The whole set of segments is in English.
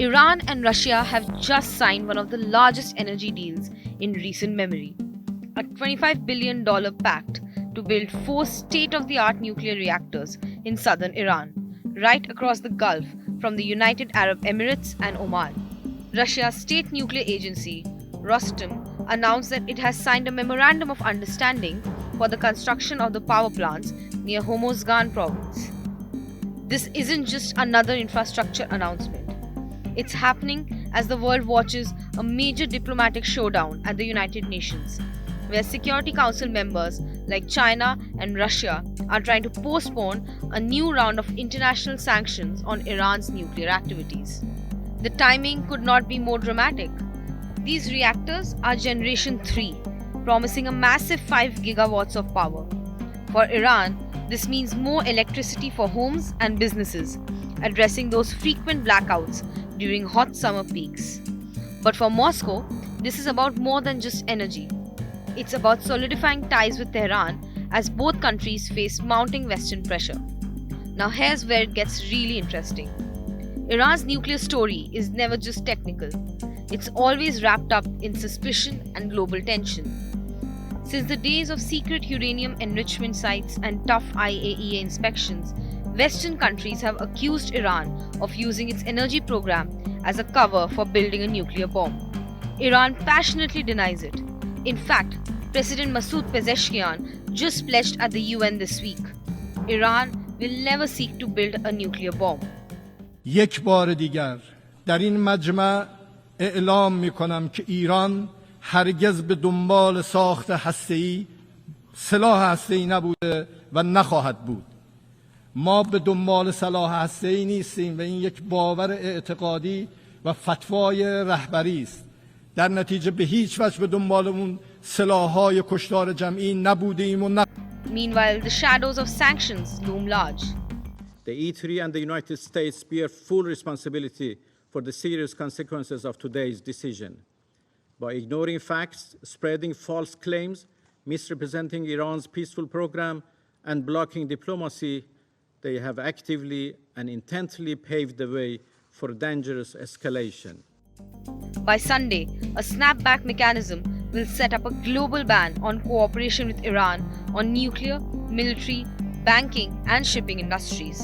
Iran and Russia have just signed one of the largest energy deals in recent memory, a $25 billion pact to build four state-of-the-art nuclear reactors in southern Iran, right across the Gulf from the United Arab Emirates and Oman. Russia's state nuclear agency, Rosatom, announced that it has signed a memorandum of understanding for the construction of the power plants near Hormozgan province. This isn't just another infrastructure announcement. It's happening as the world watches a major diplomatic showdown at the United Nations, where Security Council members like China and Russia are trying to postpone a new round of international sanctions on Iran's nuclear activities. The timing could not be more dramatic. These reactors are Generation 3, promising a massive 5 gigawatts of power. For Iran, this means more electricity for homes and businesses, addressing those frequent blackouts during hot summer peaks. But for Moscow, this is about more than just energy. It's about solidifying ties with Tehran as both countries face mounting Western pressure. Now here's where it gets really interesting. Iran's nuclear story is never just technical. It's always wrapped up in suspicion and global tension. Since the days of secret uranium enrichment sites and tough IAEA inspections, Western countries have accused Iran of using its energy program as a cover for building a nuclear bomb. Iran passionately denies it. In fact, President Masoud Pezeshkian just pledged at the UN this week, Iran will never seek to build a nuclear bomb. یک بار دیگر در این مجمع اعلام می‌کنم که ایران هرگز به دنبال ساخت هسته‌ای سلاح هسته‌ای نبوده و نخواهد بود. ما به دنبال سلاح هسته‌ای نیستیم و این یک باور اعتقادی و فتوای رهبری است. در نتیجه به هیچ وجه به دنبال اون سلاح‌های کشتار جمعی نبودیم و Meanwhile, the shadows of sanctions loom large. The E3 and the United States bear full responsibility for the serious consequences of today's decision. By ignoring facts, spreading false claims, misrepresenting Iran's peaceful program, and blocking diplomacy, they have actively and intently paved the way for dangerous escalation. By Sunday, a snapback mechanism will set up a global ban on cooperation with Iran on nuclear, military, banking, and shipping industries.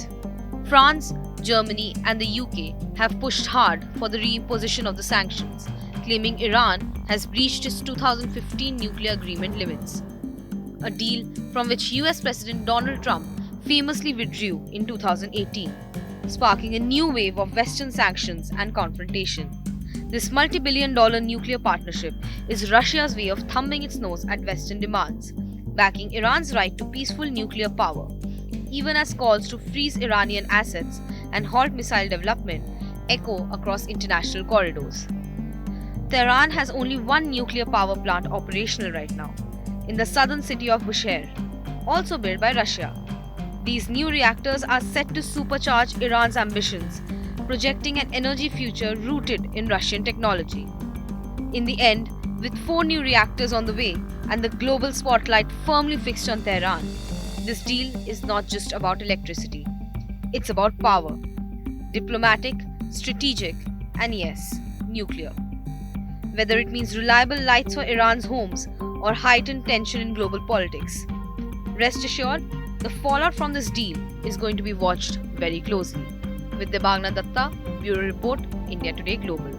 France, Germany, and the UK have pushed hard for the reimposition of the sanctions, claiming Iran has breached its 2015 nuclear agreement limits, a deal from which US President Donald Trump famously withdrew in 2018, sparking a new wave of Western sanctions and confrontation. This multi-billion-dollar nuclear partnership is Russia's way of thumbing its nose at Western demands, backing Iran's right to peaceful nuclear power, even as calls to freeze Iranian assets and halt missile development echo across international corridors. Tehran has only one nuclear power plant operational right now, in the southern city of Bushehr, also built by Russia. These new reactors are set to supercharge Iran's ambitions, projecting an energy future rooted in Russian technology. In the end, with 4 new reactors on the way and the global spotlight firmly fixed on Tehran, this deal is not just about electricity. It's about power. Diplomatic, strategic, and yes, nuclear. Whether it means reliable lights for Iran's homes or heightened tension in global politics, rest assured, the fallout from this deal is going to be watched very closely. With Debagna Datta, Bureau Report, India Today Global.